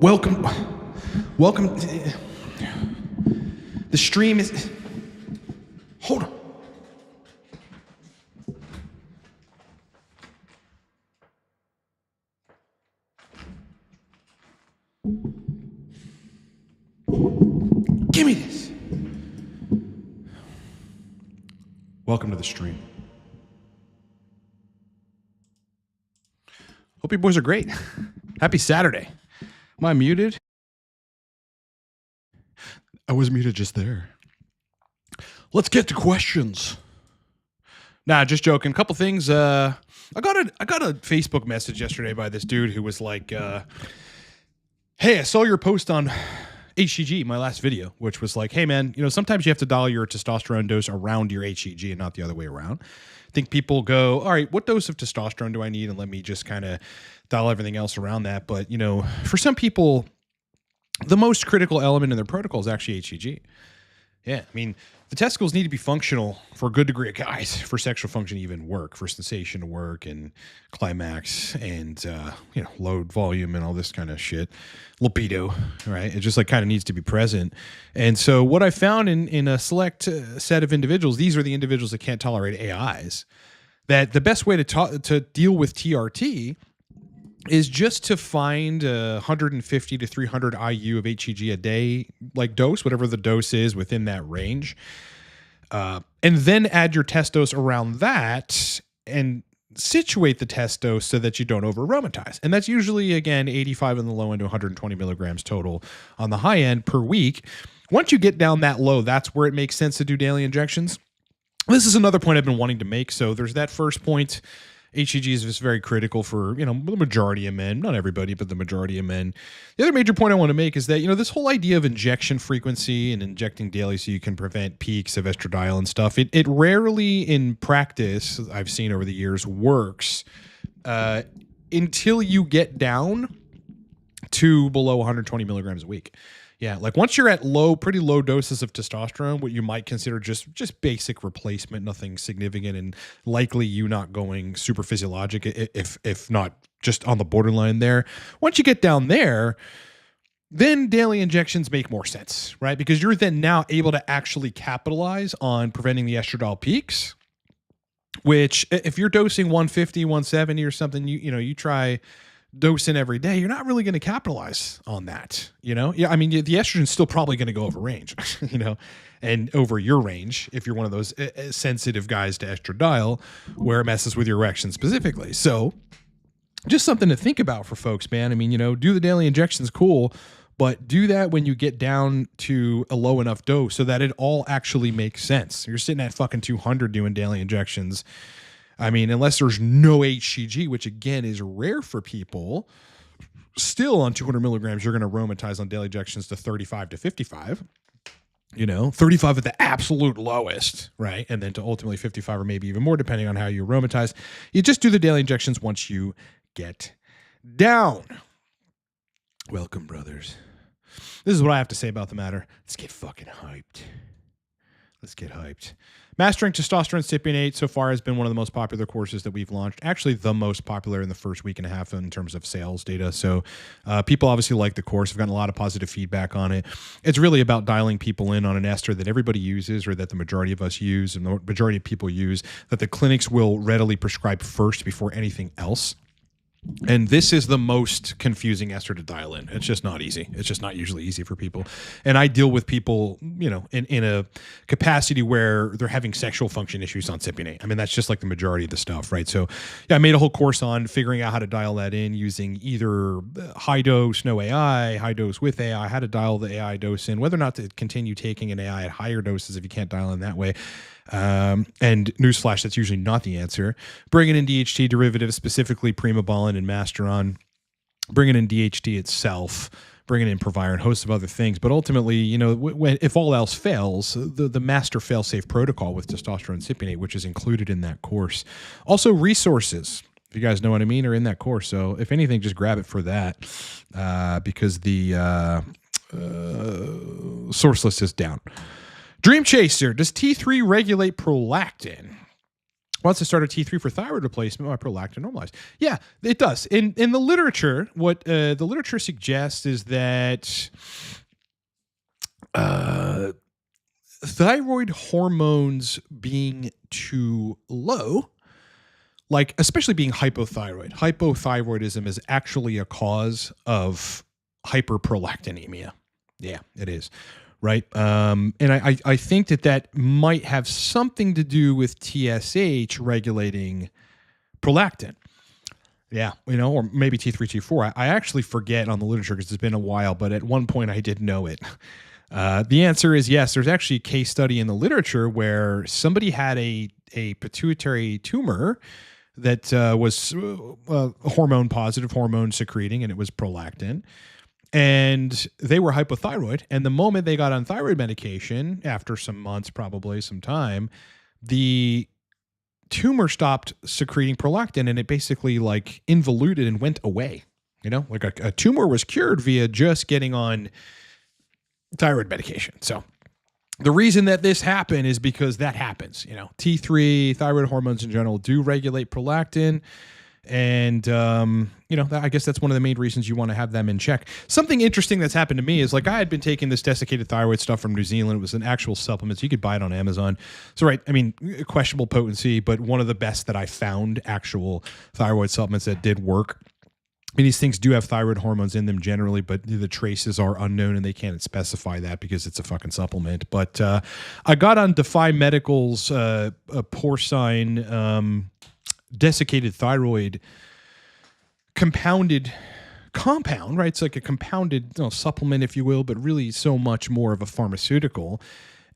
Welcome. The stream is. Hold on. Give me this. Welcome to the stream. Hope you boys are great. Happy Saturday. Am I muted? I was muted just there. Let's get to questions. Nah, just joking. A couple things. I got a Facebook message yesterday by this dude who was like, hey, I saw your post on HCG, my last video, which was like, hey man, sometimes you have to dial your testosterone dose around your HCG and not the other way around. I think people go, all right, what dose of testosterone do I need? And let me just kind of dial everything else around that. But, for some people, the most critical element in their protocol is actually HCG. Yeah, I mean, the testicles need to be functional for a good degree of guys, for sexual function to even work, for sensation to work, and climax, and load volume and all this kind of shit, libido, right? It just kind of needs to be present. And so what I found in a select set of individuals, these are the individuals that can't tolerate AIs, that the best way to deal with TRT is just to find 150 to 300 IU of HCG a day, dose, whatever the dose is within that range. And then add your test dose around that and situate the test dose so that you don't over aromatize. And that's usually, again, 85 on the low end to 120 milligrams total on the high end per week. Once you get down that low, that's where it makes sense to do daily injections. This is another point I've been wanting to make. So there's that first point. HCG is just very critical for, the majority of men, not everybody, but the majority of men. The other major point I want to make is that, this whole idea of injection frequency and injecting daily so you can prevent peaks of estradiol and stuff, it rarely in practice, I've seen over the years, works until you get down to below 120 milligrams a week. Yeah, once you're at pretty low doses of testosterone, what you might consider just basic replacement, nothing significant, and likely you not going super physiologic, if not just on the borderline there. Once you get down there, then daily injections make more sense, right? Because you're then now able to actually capitalize on preventing the estradiol peaks, which if you're dosing 150, 170 or something, you try dosing every day, you're not really going to capitalize on that, Yeah, I mean, the estrogen's still probably going to go over range, and over your range if you're one of those sensitive guys to estradiol where it messes with your erection specifically. So just something to think about for folks, man. I mean, do the daily injections, cool, but do that when you get down to a low enough dose so that it all actually makes sense. You're sitting at fucking 200 doing daily injections. I mean, unless there's no HCG, which again is rare for people, still on 200 milligrams, you're going to aromatize on daily injections to 35 to 55, 35 at the absolute lowest, right? And then to ultimately 55 or maybe even more, depending on how you aromatize. You just do the daily injections once you get down. Welcome, brothers. This is what I have to say about the matter. Let's get fucking hyped. Let's get hyped. Mastering Testosterone Cypionate 8 so far has been one of the most popular courses that we've launched. Actually, the most popular in the first week and a half in terms of sales data. So people obviously like the course. We've gotten a lot of positive feedback on it. It's really about dialing people in on an ester that everybody uses or that the majority of us use and the majority of people use, that the clinics will readily prescribe first before anything else. And this is the most confusing ester to dial in. It's just not easy. It's just not usually easy for people. And I deal with people, in a capacity where they're having sexual function issues on cypionate. I mean, that's just the majority of the stuff, right? So yeah, I made a whole course on figuring out how to dial that in using either high dose, no AI, high dose with AI, how to dial the AI dose in, whether or not to continue taking an AI at higher doses if you can't dial in that way. And newsflash, that's usually not the answer. Bringing in DHT derivatives, specifically Primobolan and Masteron, bringing in DHT itself, bringing in Provire and a host of other things. But ultimately, if all else fails, the master fail-safe protocol with testosterone cypionate, which is included in that course. Also resources, if you guys know what I mean, are in that course. So if anything, just grab it for that because the source list is down. Dream Chaser, does T3 regulate prolactin? Once I started T3 for thyroid replacement, my prolactin normalized. Yeah, it does. In the literature, what the literature suggests is that thyroid hormones being too low, like especially being hypothyroidism is actually a cause of hyperprolactinemia. Yeah, it is. Right. And I think that might have something to do with TSH regulating prolactin. Yeah. Or maybe T3, T4. I actually forget on the literature because it's been a while, but at one point I did know it. The answer is yes. There's actually a case study in the literature where somebody had a pituitary tumor that was hormone positive, hormone secreting, and it was prolactin. And they were hypothyroid. And the moment they got on thyroid medication, after some months, probably some time, the tumor stopped secreting prolactin and it basically like involuted and went away. Like a tumor was cured via just getting on thyroid medication. So the reason that this happened is because that happens. T3, thyroid hormones in general do regulate prolactin. And, I guess that's one of the main reasons you want to have them in check. Something interesting that's happened to me is like I had been taking this desiccated thyroid stuff from New Zealand. It was an actual supplement. So you could buy it on Amazon. So, right. I mean, questionable potency, but one of the best that I found actual thyroid supplements that did work. I mean, these things do have thyroid hormones in them generally, but the traces are unknown and they can't specify that because it's a fucking supplement. But I got on Defy Medical's porcine desiccated thyroid compound, right? It's like a compounded supplement, if you will, but really so much more of a pharmaceutical.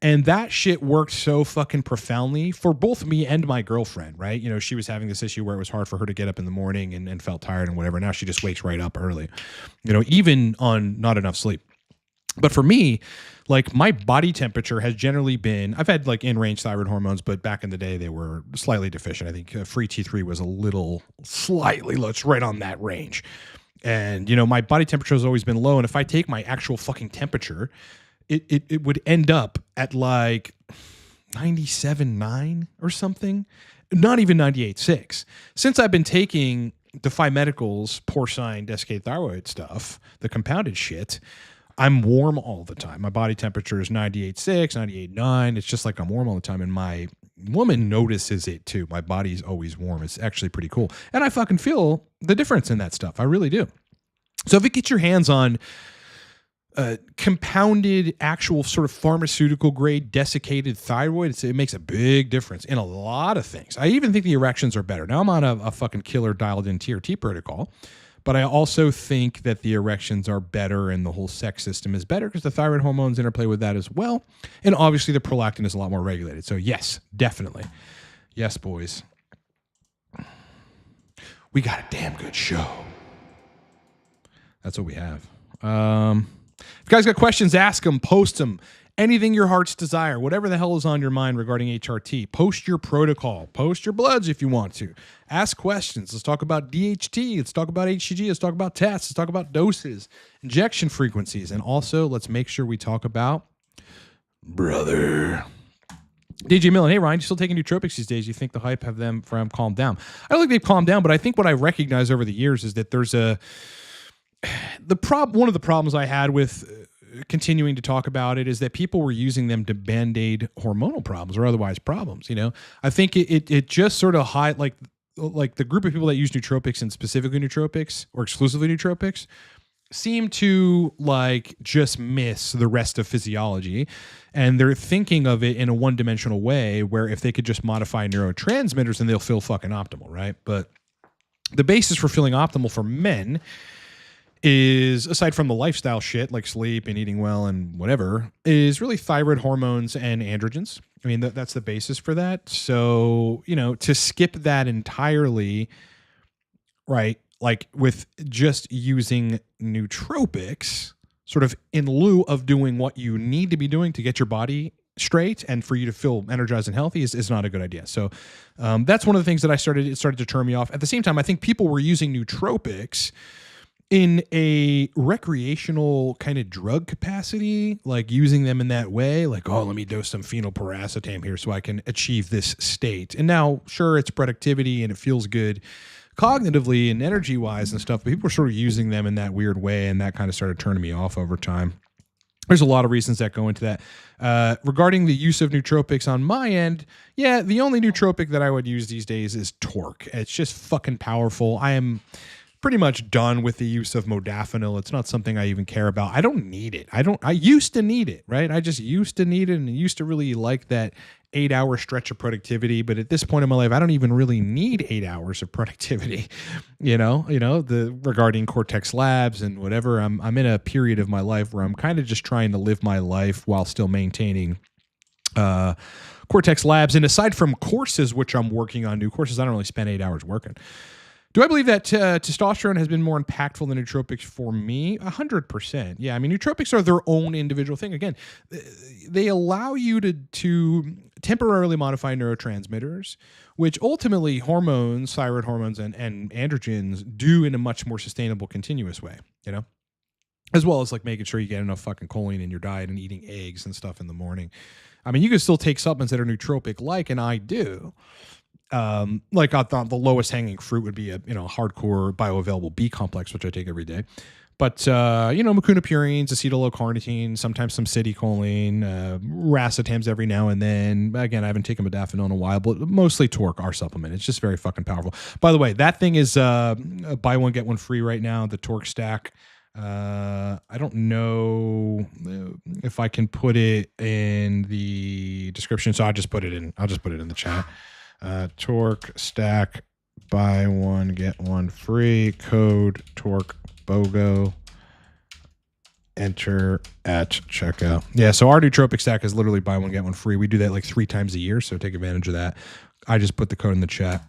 And that shit worked so fucking profoundly for both me and my girlfriend, right? She was having this issue where it was hard for her to get up in the morning and felt tired and whatever. Now she just wakes right up early, even on not enough sleep. But for me, like my body temperature has generally been, I've had like in-range thyroid hormones, but back in the day they were slightly deficient. I think free T3 was slightly low. It's right on that range. And, my body temperature has always been low. And if I take my actual fucking temperature, it would end up at like 97.9 or something, not even 98.6. Since I've been taking Defy Medical's porcine desiccated thyroid stuff, the compounded shit, I'm warm all the time. My body temperature is 98.6, 98.9. It's just like I'm warm all the time. And my woman notices it too. My body's always warm. It's actually pretty cool. And I fucking feel the difference in that stuff. I really do. So if you get your hands on compounded, actual sort of pharmaceutical grade desiccated thyroid, it makes a big difference in a lot of things. I even think the erections are better. Now I'm on a fucking killer dialed in TRT protocol. But I also think that the erections are better and the whole sex system is better because the thyroid hormones interplay with that as well. And obviously the prolactin is a lot more regulated. So yes, definitely. Yes, boys. We got a damn good show. That's what we have. If you guys got questions, ask them, post them. Anything your heart's desire, whatever the hell is on your mind regarding HRT, post your protocol, post your bloods if you want to. Ask questions. Let's talk about DHT. Let's talk about HCG. Let's talk about tests. Let's talk about doses, injection frequencies. And also, let's make sure we talk about brother. DJ Millen, hey Ryan, you still taking nootropics these days? You think the hype have them from calmed down? I don't think they've calmed down, but I think what I recognize over the years is that there's one of the problems I had with continuing to talk about it is that people were using them to band-aid hormonal problems or otherwise problems. I think it just sort of like the group of people that use nootropics and specifically nootropics or exclusively nootropics seem to like just miss the rest of physiology, and they're thinking of it in a one-dimensional way where if they could just modify neurotransmitters then they'll feel fucking optimal, right? But the basis for feeling optimal for men is, aside from the lifestyle shit like sleep and eating well and whatever, is really thyroid hormones and androgens. I mean, that's the basis for that. So, to skip that entirely, right, like with just using nootropics sort of in lieu of doing what you need to be doing to get your body straight and for you to feel energized and healthy is not a good idea. So that's one of the things that it started to turn me off. At the same time, I think people were using nootropics in a recreational kind of drug capacity, like using them in that way, like, oh, let me dose some phenylpiracetam here so I can achieve this state. And now, sure, it's productivity and it feels good cognitively and energy wise and stuff, but people were sort of using them in that weird way, and that kind of started turning me off over time. There's a lot of reasons that go into that. Regarding the use of nootropics on my end, yeah, the only nootropic that I would use these days is Torque. It's just fucking powerful. I am pretty much done with the use of modafinil. It's not something I even care about. I don't need it. I used to need it, right? I just used to need it and used to really like that 8-hour stretch of productivity. But at this point in my life, I don't even really need 8 hours of productivity, regarding Cortex Labs and whatever. I'm in a period of my life where I'm kind of just trying to live my life while still maintaining Cortex Labs. And aside from courses, which I'm working on, new courses, I don't really spend 8 hours working. Do I believe that testosterone has been more impactful than nootropics for me? 100%. Yeah, I mean, nootropics are their own individual thing. Again, they allow you to temporarily modify neurotransmitters, which ultimately hormones, thyroid hormones, and androgens do in a much more sustainable, continuous way, as well as like making sure you get enough fucking choline in your diet and eating eggs and stuff in the morning. I mean, you can still take supplements that are nootropic, and I do. Like I thought the lowest hanging fruit would be a hardcore bioavailable B complex, which I take every day. But mucuna purines, acetyl L-carnitine, sometimes some citicoline, racetams every now and then. Again, I haven't taken modafinil in a while, but mostly Torque, our supplement. It's just very fucking powerful. By the way, that thing is buy one get one free right now. The Torque stack. I don't know if I can put it in the description, so I'll just put it in the chat. Torque stack, buy one get one free, code Torque BOGO, enter at checkout. Yeah, so our nootropic stack is literally buy one get one free. We do that like 3 times a year, so take advantage of that. I just put the code in the chat.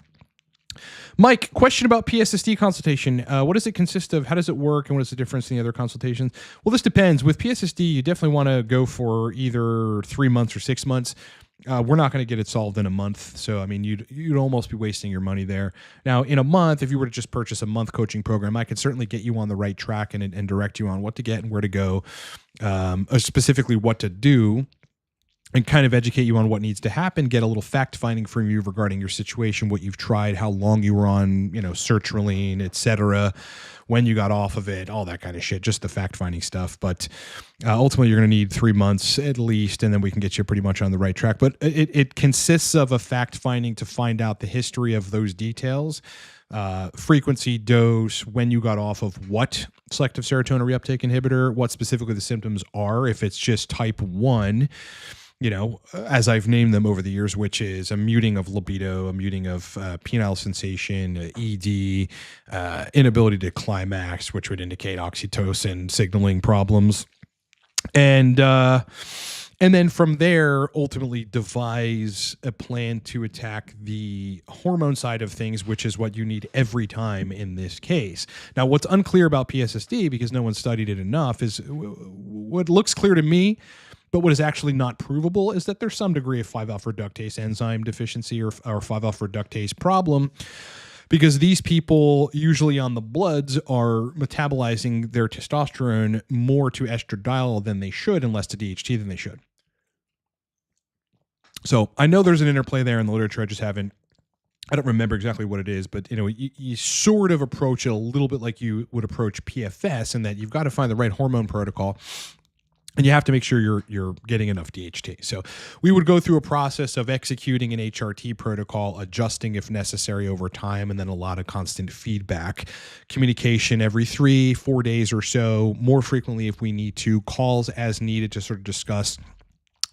Mike, question about PSSD consultation. What does it consist of? How does it work? And what is the difference in the other consultations? Well, this depends. With PSSD, you definitely want to go for either 3 months or 6 months. We're not going to get it solved in a month. So, I mean, you'd almost be wasting your money there. Now, in a month, if you were to just purchase a month coaching program, I could certainly get you on the right track and direct you on what to get and where to go, specifically what to do, and kind of educate you on what needs to happen, get a little fact finding from you regarding your situation, what you've tried, how long you were on, sertraline, etc., when you got off of it, all that kind of shit, just the fact finding stuff. But ultimately, you're going to need 3 months at least, and then we can get you pretty much on the right track. But it consists of a fact finding to find out the history of those details, frequency, dose, when you got off of what selective serotonin reuptake inhibitor, what specifically the symptoms are, if it's just type 1, as I've named them over the years, which is a muting of libido, a muting of penile sensation, ED, inability to climax, which would indicate oxytocin signaling problems. And then from there, ultimately devise a plan to attack the hormone side of things, which is what you need every time in this case. Now, what's unclear about PSSD, because no one studied it enough, is what looks clear to me, but what is actually not provable, is that there's some degree of 5-alpha reductase enzyme deficiency or 5-alpha reductase problem, because these people usually on the bloods are metabolizing their testosterone more to estradiol than they should, and less to DHT than they should. So I know there's an interplay there in the literature. I don't remember exactly what it is, but you sort of approach it a little bit like you would approach PFS, in that you've got to find the right hormone protocol. And you have to make sure you're getting enough DHT. So we would go through a process of executing an HRT protocol, adjusting if necessary over time, and then a lot of constant feedback, communication every 3-4 days or so, more frequently if we need to, calls as needed to sort of discuss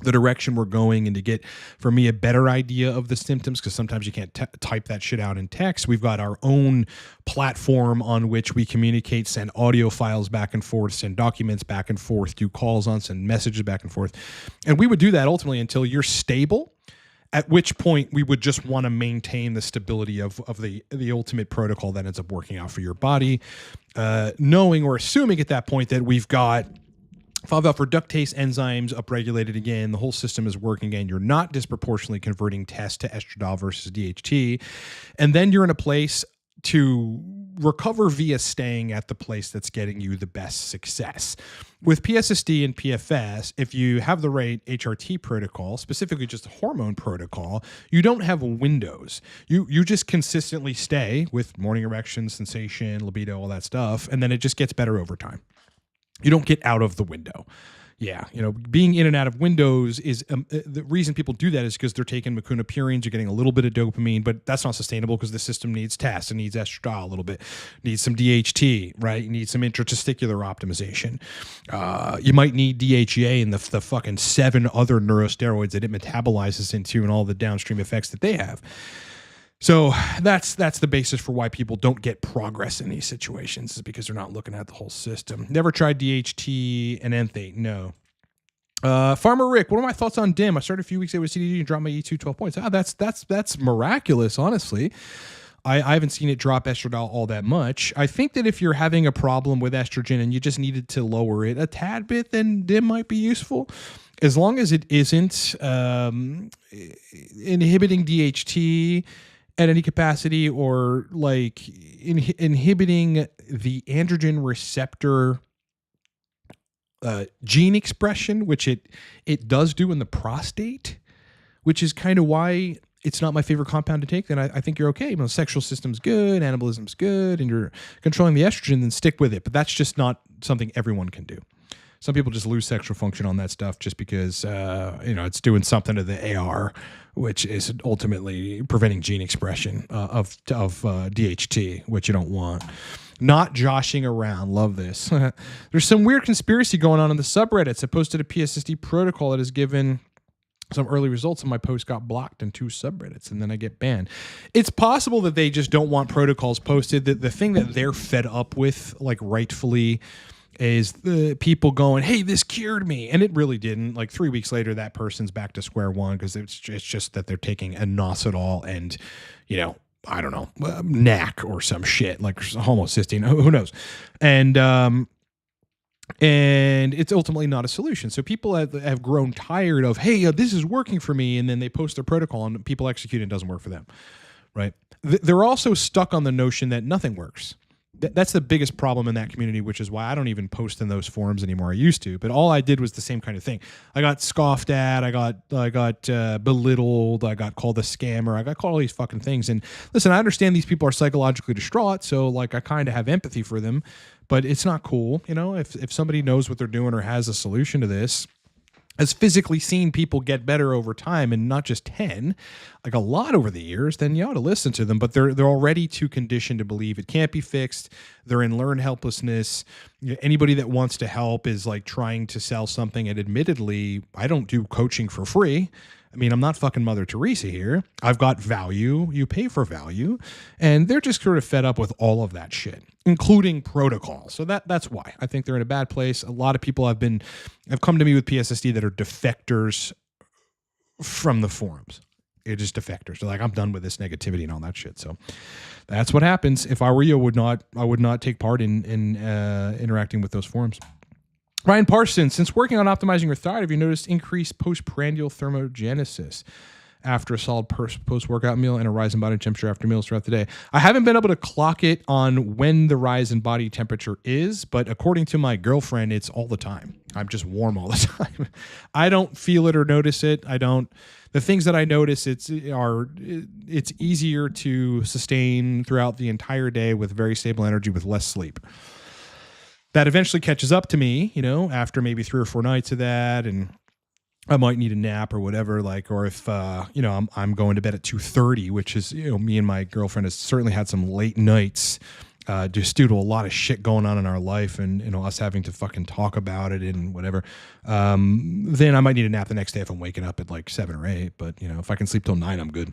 the direction we're going and to get, for me, a better idea of the symptoms, because sometimes you can't type that shit out in text. We've got our own platform on which we communicate, send audio files back and forth, send documents back and forth, do calls on, send messages back and forth. And we would do that ultimately until you're stable, at which point we would just want to maintain the stability of the ultimate protocol that ends up working out for your body, knowing or assuming at that point that we've got 5-alpha reductase enzymes upregulated again, the whole system is working again, you're not disproportionately converting test to estradiol versus DHT, and then you're in a place to recover via staying at the place that's getting you the best success. With PSSD and PFS, if you have the right HRT protocol, specifically just a hormone protocol, you don't have windows. You just consistently stay with morning erection, sensation, libido, all that stuff, and then it just gets better over time. You don't get out of the window. Yeah, being in and out of windows is the reason people do that is because they're taking mecunopurines, you're getting a little bit of dopamine, but that's not sustainable because the system needs test, it needs estradiol a little bit, needs some DHT, right? You need some intratesticular optimization. You might need DHEA and the fucking 7 other neurosteroids that it metabolizes into and all the downstream effects that they have. So that's the basis for why people don't get progress in these situations, is because they're not looking at the whole system. Never tried DHT and enthate, no. Farmer Rick, what are my thoughts on DIM? I started a few weeks ago with CDD and dropped my E2 12 points. That's miraculous, honestly. I haven't seen it drop estradiol all that much. I think that if you're having a problem with estrogen and you just needed to lower it a tad bit, then DIM might be useful. As long as it isn't inhibiting DHT at any capacity, or like inhibiting the androgen receptor gene expression, which it does do in the prostate, which is kind of why it's not my favorite compound to take, then I think you're okay. Sexual system's good, anabolism's good, and you're controlling the estrogen, then stick with it. But that's just not something everyone can do. Some people just lose sexual function on that stuff just because, it's doing something to the AR, which is ultimately preventing gene expression of DHT, which you don't want. Not joshing around. Love this. There's some weird conspiracy going on in the subreddits. I posted a PSSD protocol that has given some early results, and my post got blocked in 2 subreddits, and then I get banned. It's possible that they just don't want protocols posted. The thing that they're fed up with, like rightfully, is the people going, hey, this cured me. And it really didn't. Like 3 weeks later, that person's back to square one because it's just that they're taking inositol and, I don't know, NAC or some shit, like homocysteine, who knows. And it's ultimately not a solution. So people have grown tired of, hey, this is working for me. And then they post their protocol and people execute it and it doesn't work for them, right? They're also stuck on the notion that nothing works. That's the biggest problem in that community, which is why I don't even post in those forums anymore. I used to, but all I did was the same kind of thing. I got scoffed at, I got belittled, I got called a scammer, I got called all these fucking things. And listen, I understand these people are psychologically distraught, so like I kind of have empathy for them, but it's not cool. If somebody knows what they're doing or has a solution to this, has physically seen people get better over time, and not just 10, like a lot over the years, then you ought to listen to them. But they're already too conditioned to believe it can't be fixed. They're in learned helplessness. Anybody that wants to help is like trying to sell something. And admittedly, I don't do coaching for free. I mean, I'm not fucking Mother Teresa here. I've got value. You pay for value. And they're just sort of fed up with all of that shit, including protocol. So that's why I think they're in a bad place. A lot of people have come to me with PSSD that are defectors from the forums. They're just defectors. They're like, I'm done with this negativity and all that shit. So that's what happens. If I were you, I would not take part in interacting with those forums. Ryan Parsons, since working on optimizing your thyroid, have you noticed increased postprandial thermogenesis after a solid post-workout meal and a rise in body temperature after meals throughout the day? I haven't been able to clock it on when the rise in body temperature is, but according to my girlfriend, it's all the time. I'm just warm all the time. I don't feel it or notice it. The things that I notice, it's easier to sustain throughout the entire day with very stable energy with less sleep. That eventually catches up to me, after maybe 3 or 4 nights of that, and I might need a nap or whatever, or if, I'm going to bed at 2:30, which is, me and my girlfriend has certainly had some late nights, just due to a lot of shit going on in our life and, us having to fucking talk about it and whatever. Then I might need a nap the next day if I'm waking up at like 7 or 8, but if I can sleep till 9, I'm good.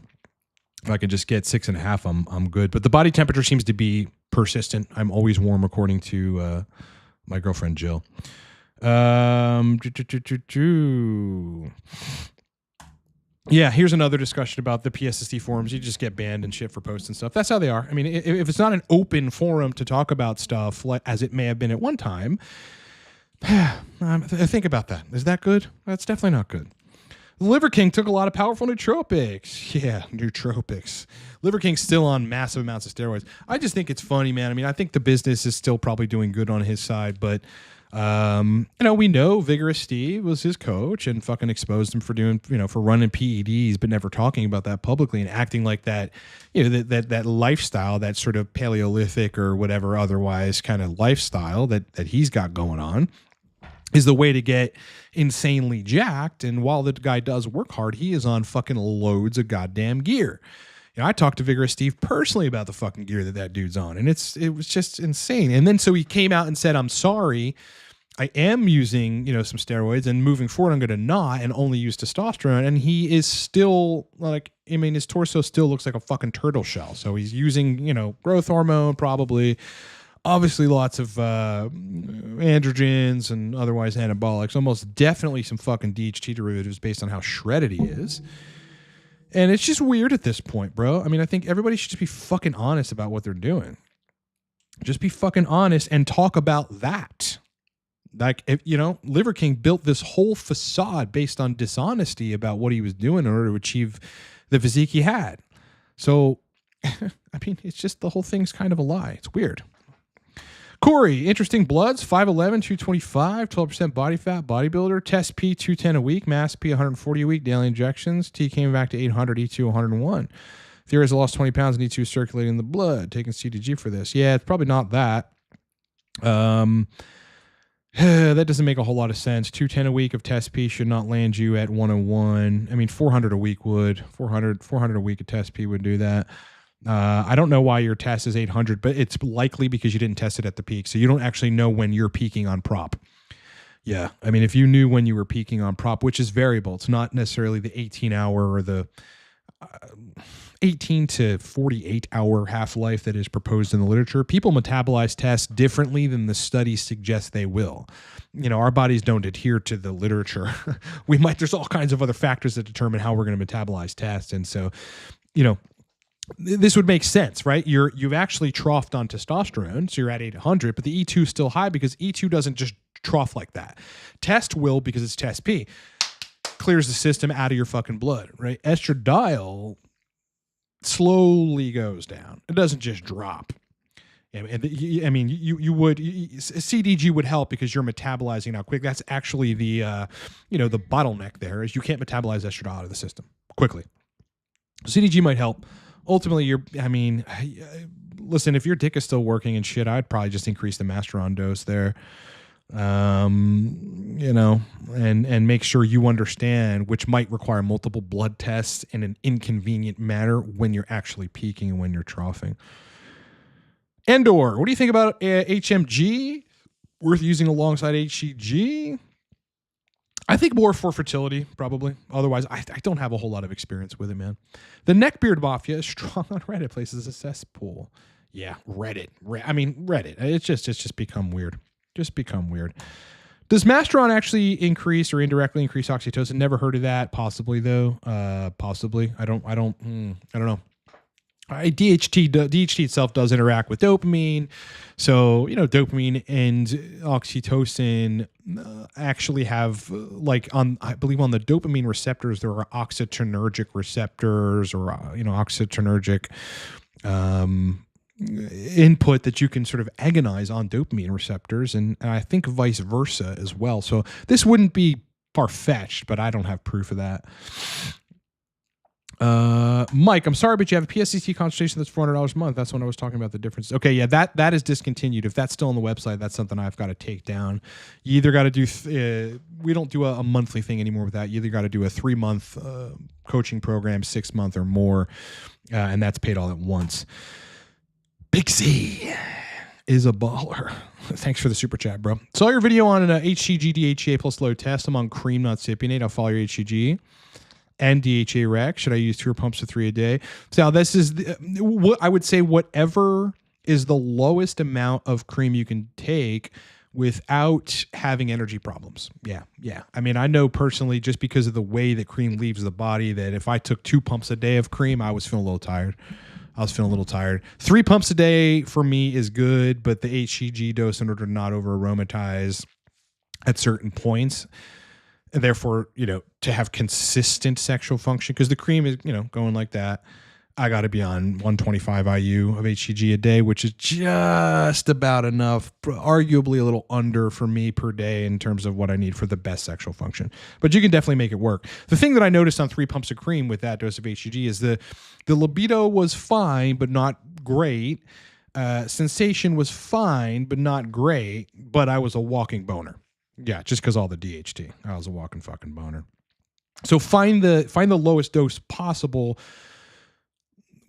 If I can just get 6.5, I'm good. But the body temperature seems to be persistent. I'm always warm, according to my girlfriend Jill. Yeah, here's another discussion about the PSSD forums. You just get banned and shit for posts and stuff. That's how they are. I mean, if it's not an open forum to talk about stuff, like as it may have been at one time, think about that. Is that good? That's definitely not good. Liver King took a lot of powerful nootropics. Yeah, nootropics. Liver King's still on massive amounts of steroids. I just think it's funny, man. I mean, I think the business is still probably doing good on his side, but we know Vigorous Steve was his coach and fucking exposed him for doing, for running PEDs, but never talking about that publicly and acting like that, that lifestyle, that sort of Paleolithic or whatever otherwise kind of lifestyle that he's got going on is the way to get insanely jacked. And while the guy does work hard, he is on fucking loads of goddamn gear. I talked to Vigorous Steve personally about the fucking gear that dude's on, and it was just insane. And then so he came out and said, "I'm sorry, I am using some steroids, and moving forward I'm going to not and only use testosterone." And he is still his torso still looks like a fucking turtle shell. So he's using growth hormone probably. Obviously, lots of androgens and otherwise anabolics. Almost definitely some fucking DHT derivatives based on how shredded he is. And it's just weird at this point, bro. I mean, I think everybody should just be fucking honest about what they're doing. Just be fucking honest and talk about that. Like, Liver King built this whole facade based on dishonesty about what he was doing in order to achieve the physique he had. So, I mean, it's just the whole thing's kind of a lie. It's weird. Corey, interesting bloods, 5'11", 225, 12% body fat, bodybuilder, test P 210 a week, mass P 140 a week, daily injections, T came back to 800, E2 101. Theory has lost 20 pounds and E2 circulating in the blood, taking CTG for this. Yeah, it's probably not that. That doesn't make a whole lot of sense. 210 a week of test P should not land you at 101. I mean, 400 a week would. 400 a week of test P would do that. I don't know why your test is 800, but it's likely because you didn't test it at the peak. So you don't actually know when you're peaking on prop. Yeah. I mean, if you knew when you were peaking on prop, which is variable, it's not necessarily the 18-hour or the 18 to 48-hour half-life that is proposed in the literature. People metabolize tests differently than the studies suggest they will. Our bodies don't adhere to the literature. There's all kinds of other factors that determine how we're going to metabolize tests. And so, this would make sense, right? You've actually troughed on testosterone, so you're at 800, but the E2 is still high because E2 doesn't just trough like that. Test will, because it's test P, clears the system out of your fucking blood, right? Estradiol slowly goes down. It doesn't just drop. I mean, you would CDG would help because you're metabolizing out quick. That's actually the the bottleneck there is you can't metabolize estradiol out of the system quickly. CDG might help. Ultimately, listen, if your dick is still working and shit, I'd probably just increase the Masteron dose there, and make sure you understand, which might require multiple blood tests in an inconvenient manner when you're actually peaking and when you're troughing. Endor, what do you think about HMG? Worth using alongside HCG? I think more for fertility, probably. Otherwise, I don't have a whole lot of experience with it, man. The neckbeard mafia is strong on Reddit. Places a cesspool. Yeah, Reddit. Reddit. It's just become weird. Just become weird. Does Masteron actually increase or indirectly increase oxytocin? Never heard of that. Possibly though. Possibly. I don't know. DHT itself does interact with dopamine. So, dopamine and oxytocin actually have I believe on the dopamine receptors, there are oxytonergic receptors or, oxytonergic input that you can sort of agonize on dopamine receptors. And I think vice versa as well. So this wouldn't be far-fetched, but I don't have proof of that. Mike, I'm sorry, but you have a PSSD consultation that's $400 a month. That's when I was talking about the difference. Okay, yeah, that is discontinued. If that's still on the website, that's something I've got to take down. You either got to do, we don't do a monthly thing anymore with that. You either got to do a 3-month coaching program, 6-month or more, and that's paid all at once. Big Z is a baller. Thanks for the super chat, bro. Saw your video on an HCG DHA plus low test. I'm on cream, not cypionate. I'll follow your HCG. And DHA rec. Should I use 2 pumps of 3 a day? So this is what I would say. Whatever is the lowest amount of cream you can take without having energy problems. Yeah. I mean, I know personally, just because of the way that cream leaves the body, that if I took 2 pumps a day of cream, I was feeling a little tired. 3 pumps a day for me is good, but the HCG dose, in order to not over aromatize at certain points, and therefore, to have consistent sexual function, because the cream is, going like that. I got to be on 125 IU of HCG a day, which is just about enough, arguably a little under for me per day in terms of what I need for the best sexual function. But you can definitely make it work. The thing that I noticed on 3 pumps of cream with that dose of HCG is the libido was fine, but not great. Sensation was fine, but not great. But I was a walking boner. Yeah, just because all the DHT. I was a walking fucking boner. So find the lowest dose possible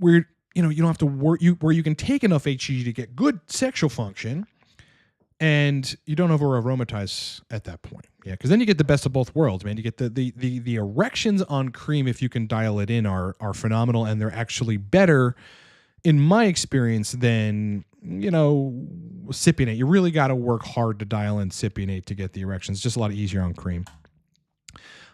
where you don't have to work, where you can take enough HCG to get good sexual function, and you don't over aromatize at that point. Yeah, because then you get the best of both worlds, man. You get the erections on cream, if you can dial it in, are phenomenal, and they're actually better, in my experience, than Cypionate. You really got to work hard to dial in Cypionate to get the erections. It's just a lot easier on cream.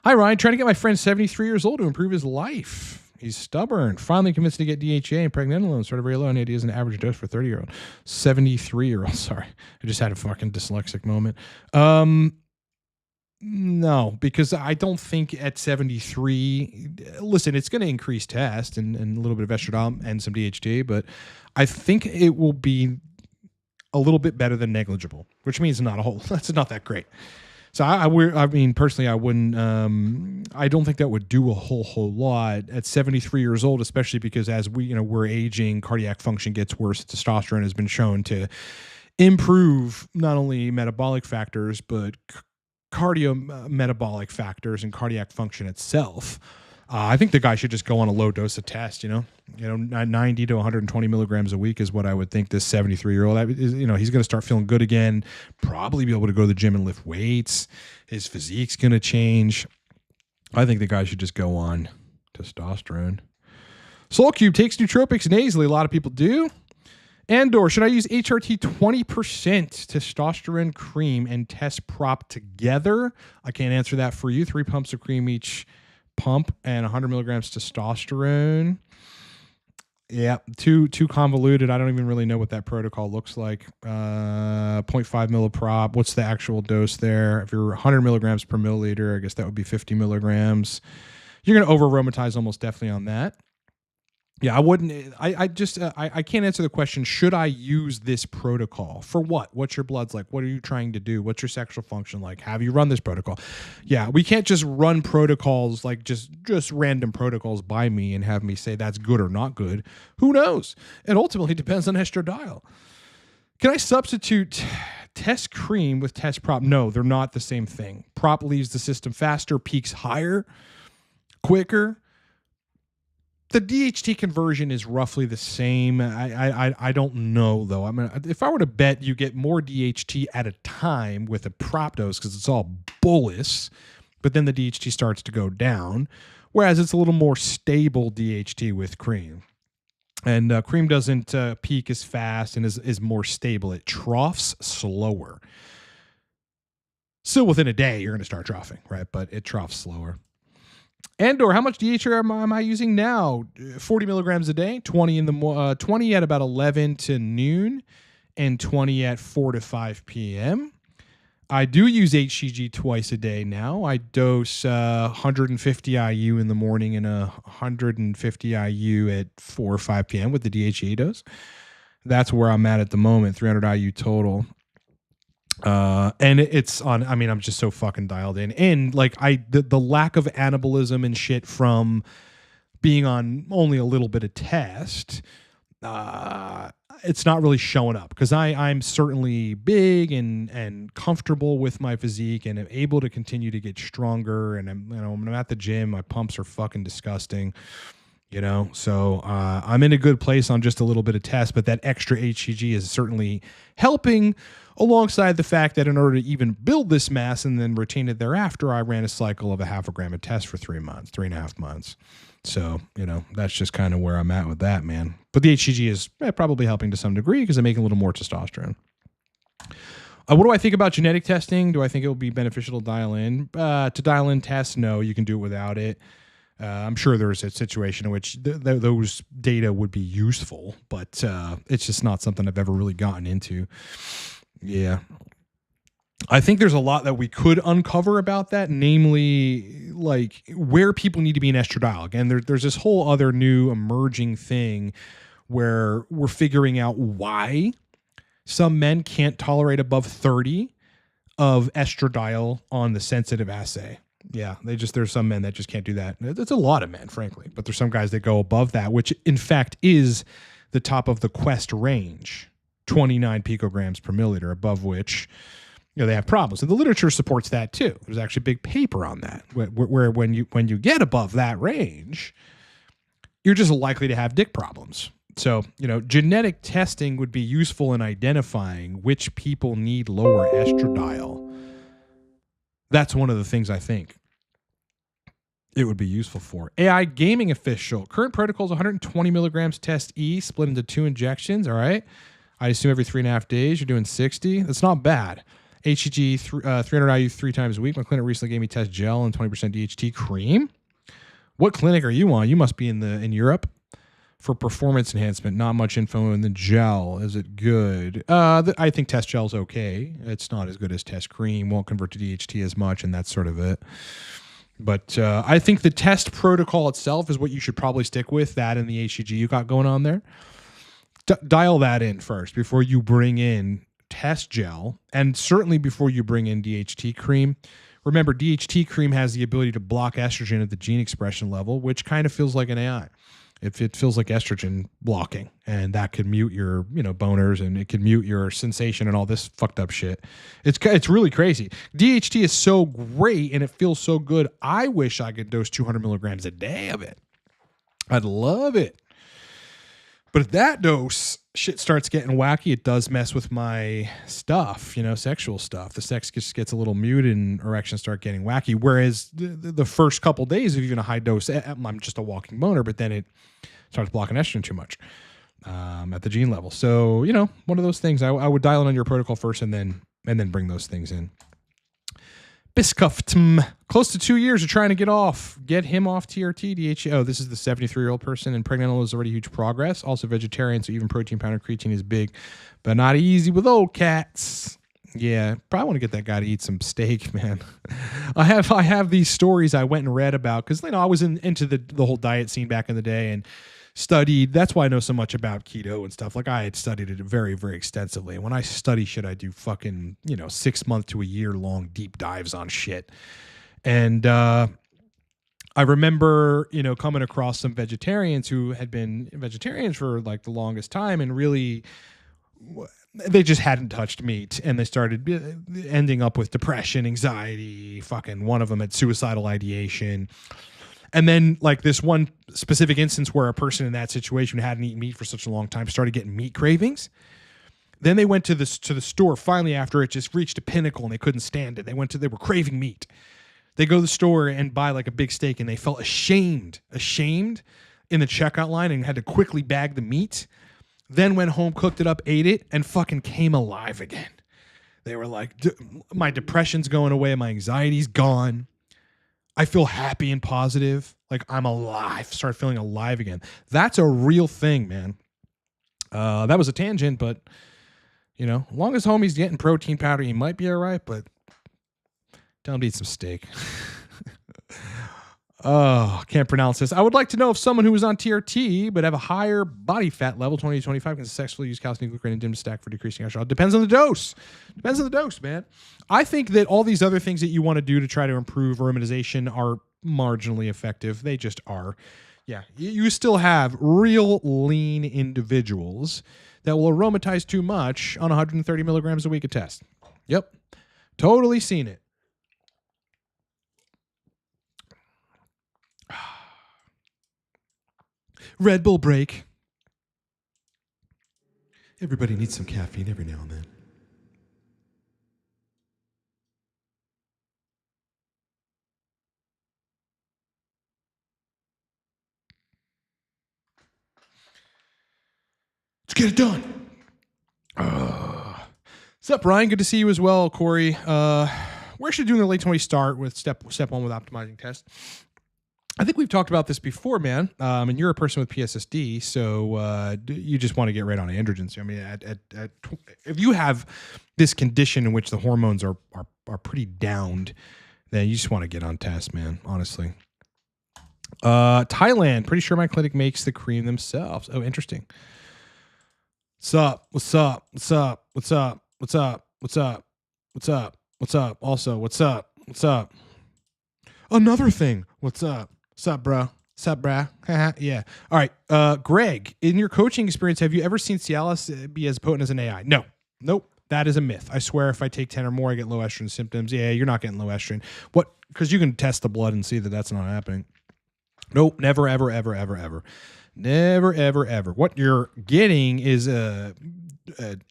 Hi, Ryan. Trying to get my friend 73 years old to improve his life. He's stubborn. Finally convinced to get DHA and pregnenolone. Started very low. And he has an average dose for 30-year-old. 73-year-old. Sorry. I just had a fucking dyslexic moment. No, because I don't think at 73, listen, it's going to increase test and a little bit of estradiol and some DHT, but I think it will be a little bit better than negligible, which means that's not that great. So I mean, personally, I wouldn't. I don't think that would do a whole lot at 73 years old, especially because as we're aging, cardiac function gets worse. Testosterone has been shown to improve not only metabolic factors but cardiometabolic factors and cardiac function itself. I think the guy should just go on a low dose of test. 90 to 120 milligrams a week is what I would think this 73-year-old is. He's going to start feeling good again, probably be able to go to the gym and lift weights. His physique's going to change. I think the guy should just go on testosterone. Soul Cube takes nootropics nasally. A lot of people do. Andor, should I use HRT 20% testosterone cream and test prop together? I can't answer that for you. 3 pumps of cream each pump and 100 milligrams testosterone. Yeah, too convoluted. I don't even really know what that protocol looks like. 0.5 milliprop. What's the actual dose there? If you're 100 milligrams per milliliter, I guess that would be 50 milligrams. You're going to over-aromatize almost definitely on that. Yeah, I wouldn't. I can't answer the question. Should I use this protocol for what? What's your blood's like? What are you trying to do? What's your sexual function like? Have you run this protocol? Yeah, we can't just run protocols like just random protocols by me and have me say that's good or not good. Who knows? It ultimately depends on estradiol. Can I substitute test cream with test prop? No, they're not the same thing. Prop leaves the system faster, peaks higher, quicker. The DHT conversion is roughly the same. I don't know, though. I mean, if I were to bet, you get more DHT at a time with a prop dose because it's all bolus, but then the DHT starts to go down, whereas it's a little more stable DHT with cream. And cream doesn't peak as fast and is more stable. It troughs slower. Still within a day, you're going to start troughing, right? But it troughs slower. Andor, how much DHT am I using now? 40 milligrams a day, 20 at about 11 to noon, and 20 at 4 to 5 p.m. I do use HCG twice a day now. I dose 150 IU in the morning and 150 IU at 4 or 5 p.m. with the DHT dose. That's where I'm at the moment, 300 IU total. And it's on, I mean, I'm just so fucking dialed in. And like the lack of anabolism and shit from being on only a little bit of test, it's not really showing up because I'm certainly big and comfortable with my physique and am able to continue to get stronger. And when I'm at the gym, my pumps are fucking disgusting. So I'm in a good place on just a little bit of test, but that extra HCG is certainly helping, alongside the fact that in order to even build this mass and then retain it thereafter, I ran a cycle of 0.5 gram of test for 3.5 months. So, that's just kind of where I'm at with that, man. But the HCG is probably helping to some degree because I'm making a little more testosterone. What do I think about genetic testing? Do I think it will be beneficial to dial in? To dial in tests, no, you can do it without it. I'm sure there's a situation in which those data would be useful, but it's just not something I've ever really gotten into. Yeah. I think there's a lot that we could uncover about that, namely like where people need to be in estradiol. Again, there's this whole other new emerging thing where we're figuring out why some men can't tolerate above 30 of estradiol on the sensitive assay. Yeah, there's some men that just can't do that. It's a lot of men, frankly, but there's some guys that go above that, which in fact is the top of the Quest range, 29 picograms per milliliter, above which they have problems. And the literature supports that too. There's actually a big paper on that, where when you get above that range, you're just likely to have dick problems. So, genetic testing would be useful in identifying which people need lower estradiol. That's one of the things I think it would be useful for. AI gaming official. Current protocol is 120 milligrams test E split into 2 injections. All right. I assume every 3.5 days you're doing 60. That's not bad. HCG 300 IU 3 times a week. My clinic recently gave me test gel and 20% DHT cream. What clinic are you on? You must be in Europe for performance enhancement. Not much info in the gel. Is it good? I think test gel's okay. It's not as good as test cream. Won't convert to DHT as much, and that's sort of it. But I think the test protocol itself is what you should probably stick with. That and the HCG you got going on there. Dial that in first before you bring in test gel, and certainly before you bring in DHT cream. Remember, DHT cream has the ability to block estrogen at the gene expression level, which kind of feels like an AI. It feels like estrogen blocking, and that could mute your boners, and it could mute your sensation and all this fucked up shit. It's really crazy. DHT is so great and it feels so good. I wish I could dose 200 milligrams a day of it. I'd love it. But at that dose, shit starts getting wacky. It does mess with my stuff, sexual stuff. The sex just gets a little muted and erections start getting wacky. Whereas the first couple days of even a high dose, I'm just a walking boner, but then it starts blocking estrogen too much at the gene level. So, one of those things. I would dial in on your protocol first and then bring those things in. Biscuffed. Close to 2 years of trying to get him off TRT, DHT. Oh, this is the 73-year-old person, and pregnant is already huge progress. Also vegetarian, so even protein powder creatine is big, but not easy with old cats. Yeah, probably want to get that guy to eat some steak, man. I have these stories I went and read about because I was into the whole diet scene back in the day and studied. That's why I know so much about keto and stuff. Like I had studied it very, very extensively. When I study shit, I do fucking 6 month to a year long deep dives on shit. And I remember coming across some vegetarians who had been vegetarians for like the longest time, and really they just hadn't touched meat, and they started ending up with depression, anxiety. Fucking one of them had suicidal ideation. And then like this one specific instance where a person in that situation who hadn't eaten meat for such a long time started getting meat cravings. Then they went to the store finally after it just reached a pinnacle and they couldn't stand it. They were craving meat. They go to the store and buy like a big steak, and they felt ashamed in the checkout line and had to quickly bag the meat. Then went home, cooked it up, ate it, and fucking came alive again. They were like, my depression's going away. My anxiety's gone. I feel happy and positive. Like I'm alive. Start feeling alive again. That's a real thing, man. That was a tangent, but as long as homie's getting protein powder, he might be all right, but tell him to eat some steak. Oh, can't pronounce this. I would like to know if someone who is on TRT but have a higher body fat level, 20 to 25, can successfully use calcium glucarate and dim stack for decreasing cholesterol. Depends on the dose. Depends on the dose, man. I think that all these other things that you want to do to try to improve aromatization are marginally effective. They just are. Yeah, you still have real lean individuals that will aromatize too much on 130 milligrams a week of test. Yep, totally seen it. Red Bull break. Everybody needs some caffeine every now and then. Let's get it done. What's up, Ryan? Good to see you as well, Corey. We're actually doing the late 20 start with step one with optimizing test. I think we've talked about this before, man. And you're a person with PSSD, so you just want to get right on androgens. I mean, if you have this condition in which the hormones are pretty downed, then you just want to get on test, man. Honestly. Thailand. Pretty sure my clinic makes the cream themselves. Oh, interesting. What's up? What's up? What's up? What's up? What's up? What's up? What's up? What's up? Also, what's up? What's up? Another thing. What's up? What's up, bro? What's up, brah? Yeah. All right. Greg, in your coaching experience, have you ever seen Cialis be as potent as an AI? No. Nope. That is a myth. I swear if I take 10 or more, I get low estrogen symptoms. Yeah, you're not getting low estrogen. What? Because you can test the blood and see that that's not happening. Nope. Never, ever, ever, ever, ever. Never, ever, ever. What you're getting is a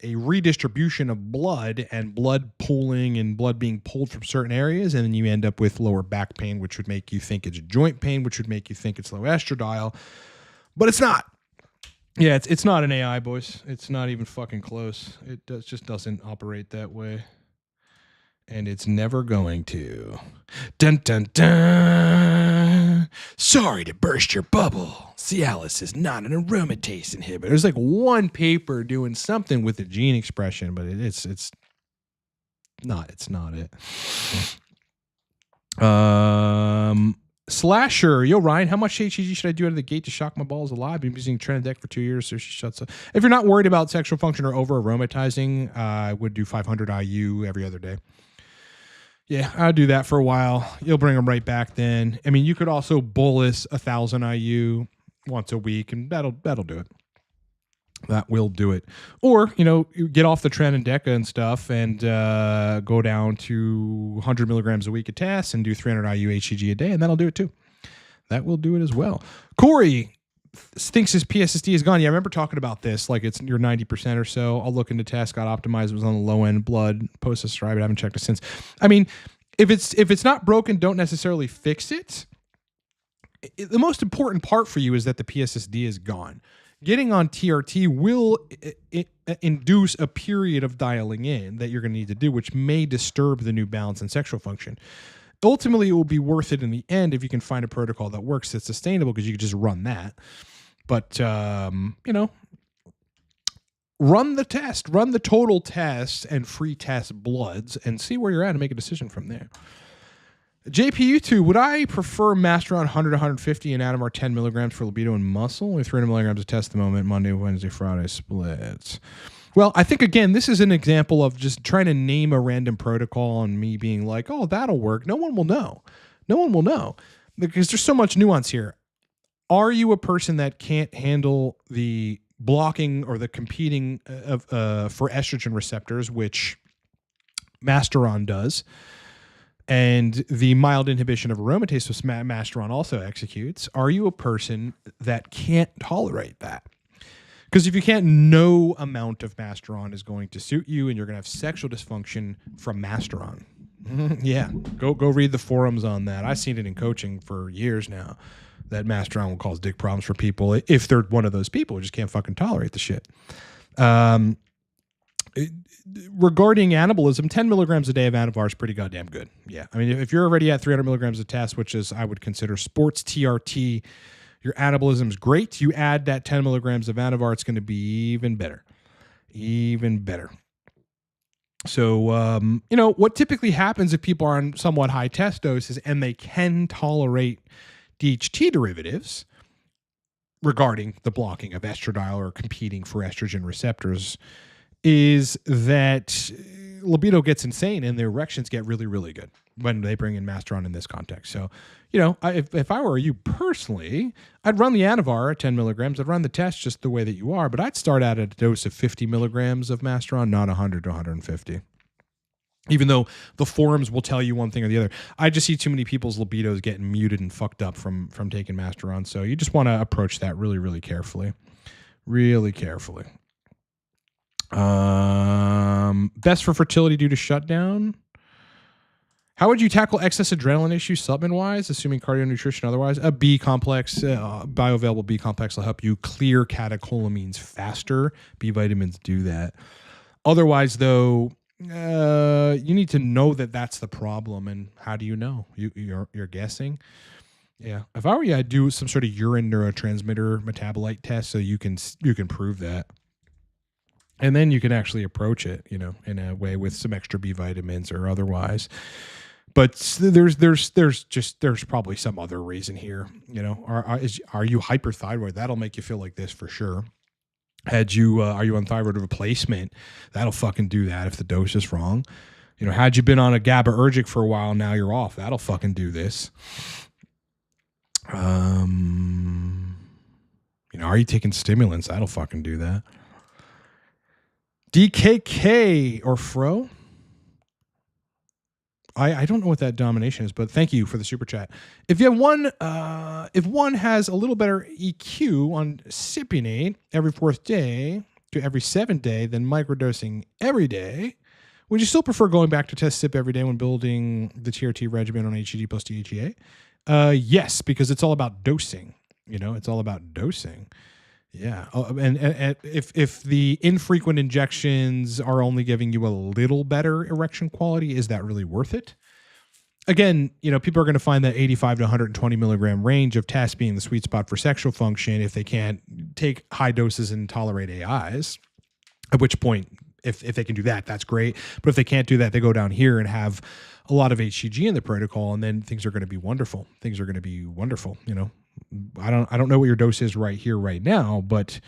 redistribution of blood and blood pooling and blood being pulled from certain areas, and then you end up with lower back pain, which would make you think it's joint pain, which would make you think it's low estradiol, but it's not. Yeah, it's not an AI, boys. It's not even fucking close. It just doesn't operate that way. And it's never going to. Dun, dun, dun. Sorry to burst your bubble. Cialis is not an aromatase inhibitor. There's like one paper doing something with the gene expression, but it's not it. Slasher, yo Ryan, how much HCG should I do out of the gate to shock my balls alive? I've been using Trinidec for 2 years, so she shuts up. If you're not worried about sexual function or over aromatizing, I would do 500 IU every other day. Yeah, I'll do that for a while. You'll bring them right back then. I mean, you could also bolus 1,000 IU once a week, and that'll do it. That will do it. Or, you get off the Tren and Deca and stuff and go down to 100 milligrams a week of TAS and do 300 IU HCG a day, and that'll do it too. That will do it as well. Corey thinks his PSSD is gone. Yeah, I remember talking about this, like it's your 90% or so. I'll look into TAS, got optimized, it was on the low end blood, post-subscribe, I haven't checked it since. I mean, if it's not broken, don't necessarily fix it. The most important part for you is that the PSSD is gone. Getting on TRT will induce a period of dialing in that you're going to need to do, which may disturb the new balance and sexual function. Ultimately, it will be worth it in the end if you can find a protocol that works, that's sustainable, because you can just run that. But, run the test, run the total test and free test bloods and see where you're at and make a decision from there. JPU2, would I prefer Masteron 100 150 and Atomar 10 milligrams for libido and muscle? Only 300 milligrams of test at the moment, Monday, Wednesday, Friday splits. Well, I think, again, this is an example of just trying to name a random protocol and me being like, oh, that'll work. No one will know. No one will know because there's so much nuance here. Are you a person that can't handle the blocking or the competing for estrogen receptors, which Masteron does, and the mild inhibition of aromatase, which Masteron also executes? Are you a person that can't tolerate that? Because if you can't, no amount of Masteron is going to suit you, and you're going to have sexual dysfunction from Masteron. Yeah, go read the forums on that. I've seen it in coaching for years now, that Masteron will cause dick problems for people if they're one of those people who just can't fucking tolerate the shit. Regarding anabolism, 10 milligrams a day of Anavar is pretty goddamn good. Yeah, I mean, if you're already at 300 milligrams of test, which is I would consider sports TRT, your anabolism is great. You add that 10 milligrams of Anavar, it's going to be even better. Even better. So, what typically happens if people are on somewhat high test doses and they can tolerate DHT derivatives regarding the blocking of estradiol or competing for estrogen receptors, is that libido gets insane and their erections get really, really good when they bring in Masteron in this context. So, if I were you personally, I'd run the Anavar at 10 milligrams. I'd run the test just the way that you are, but I'd start out at a dose of 50 milligrams of Masteron, not 100 to 150. Even though the forums will tell you one thing or the other. I just see too many people's libidos getting muted and fucked up from taking Masteron. So you just want to approach that really, really carefully. Really carefully. Best for fertility due to shutdown. How would you tackle excess adrenaline issues supplement-wise, assuming cardio nutrition otherwise? A B complex, bioavailable B complex will help you clear catecholamines faster. B vitamins do that. Otherwise, though, you need to know that that's the problem. And how do you know? You're guessing. Yeah. If I were you, I'd do some sort of urine neurotransmitter metabolite test so you can prove that. And then you can actually approach it, in a way with some extra B vitamins or otherwise. But there's probably some other reason here. Are you hyperthyroid? That'll make you feel like this for sure. Are you on thyroid replacement? That'll fucking do that if the dose is wrong. Had you been on a GABAergic for a while, now you're off. That'll fucking do this. Are you taking stimulants? That'll fucking do that. DKK or Fro? I don't know what that domination is, but thank you for the super chat. If you have if one has a little better EQ on cypionate every 4th day to every 7th day than microdosing every day, would you still prefer going back to test CYP every day when building the TRT regimen on HCG plus DHEA? Yes, because it's all about dosing. It's all about dosing. Yeah. And if the infrequent injections are only giving you a little better erection quality, is that really worth it? Again, people are going to find that 85 to 120 milligram range of test being the sweet spot for sexual function if they can't take high doses and tolerate AIs, at which point, if they can do that, that's great. But if they can't do that, they go down here and have a lot of HCG in the protocol, and then things are going to be wonderful. I don't know what your dose is right here, right now, but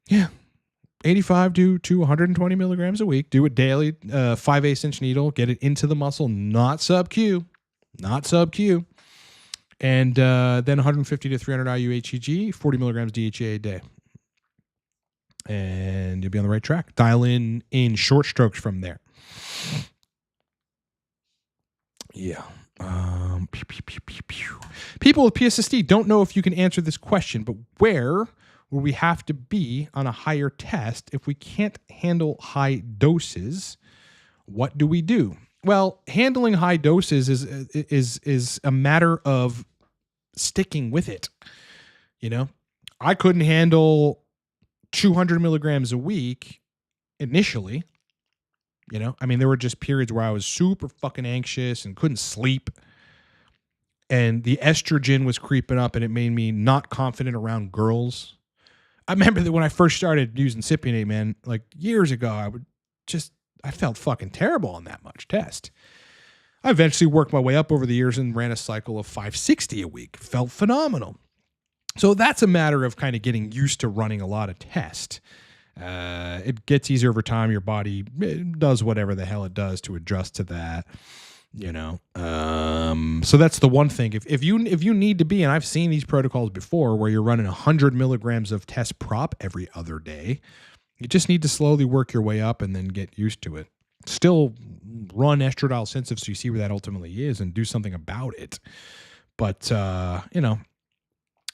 yeah, 85 to 120 milligrams a week. Do it daily, 5/8 inch needle, get it into the muscle, not sub-Q. And then 150 to 300 IU HCG, 40 milligrams DHA a day. And you'll be on the right track. Dial in short strokes from there. Yeah. People with PSSD don't know if you can answer this question, but where will we have to be on a higher test if we can't handle high doses? What do we do? Well, handling high doses is a matter of sticking with it. I couldn't handle 200 milligrams a week initially. There were just periods where I was super fucking anxious and couldn't sleep. And the estrogen was creeping up and it made me not confident around girls. I remember that when I first started using cypionate, man, like years ago, I felt fucking terrible on that much test. I eventually worked my way up over the years and ran a cycle of 560 a week. Felt phenomenal. So that's a matter of kind of getting used to running a lot of tests. It gets easier over time. Your body does whatever the hell it does to adjust to that, so that's the one thing. If you need to be, and I've seen these protocols before where you're running 100 milligrams of test prop every other day, you just need to slowly work your way up and then get used to it. Still run estradiol sensitive so you see where that ultimately is and do something about it. But,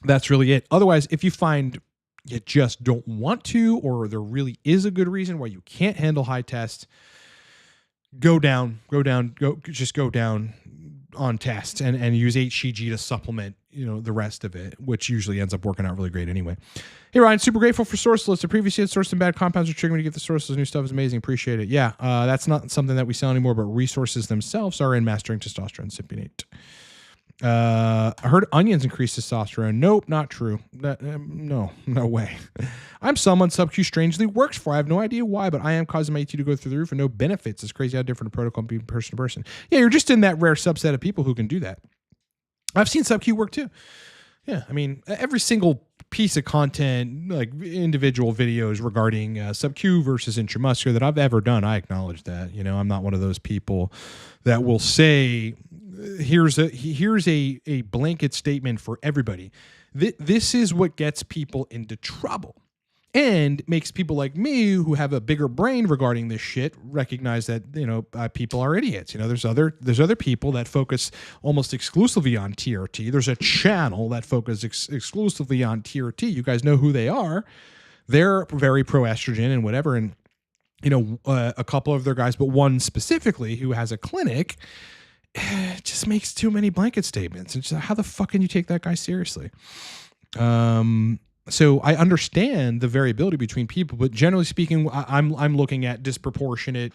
that's really it. Otherwise, if you find you just don't want to, or there really is a good reason why you can't handle high tests, go down on tests and use HCG to supplement, the rest of it, which usually ends up working out really great anyway. Hey, Ryan, super grateful for source lists. The previously had sourced some bad compounds are triggering to get the sources. New stuff is amazing. Appreciate it. Yeah, that's not something that we sell anymore, but resources themselves are in Mastering Testosterone Cypionate. I heard onions increase testosterone. Nope, not true. No way. I'm someone sub-Q strangely works for. I have no idea why, but I am causing my ET to go through the roof and no benefits. It's crazy how different a protocol can be person to person. Yeah, you're just in that rare subset of people who can do that. I've seen sub-Q work too. Yeah, every single piece of content, like individual videos regarding sub-Q versus intramuscular that I've ever done, I acknowledge that. I'm not one of those people that will say, here's a blanket statement for everybody. This is what gets people into trouble and makes people like me who have a bigger brain regarding this shit recognize that people are idiots. There's other people that focus almost exclusively on TRT. There's a channel that focuses exclusively on TRT. You guys know who they are. They're very pro estrogen and whatever, and a couple of their guys, but one specifically who has a clinic. It just makes too many blanket statements. It's just, how the fuck can you take that guy seriously? So I understand the variability between people, but generally speaking, I'm looking at disproportionate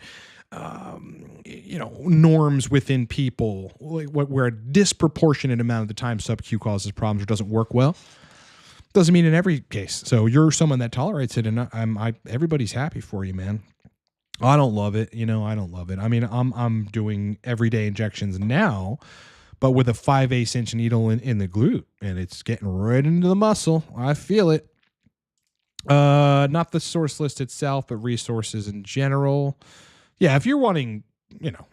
norms within people, like where a disproportionate amount of the time sub-Q causes problems or doesn't work well. Doesn't mean in every case. So you're someone that tolerates it, and everybody's happy for you, man. I don't love it. I don't love it. I mean, I'm doing everyday injections now, but with a 5/8 inch needle in the glute, and it's getting right into the muscle. I feel it. Not the source list itself, but resources in general. Yeah, if you're wanting,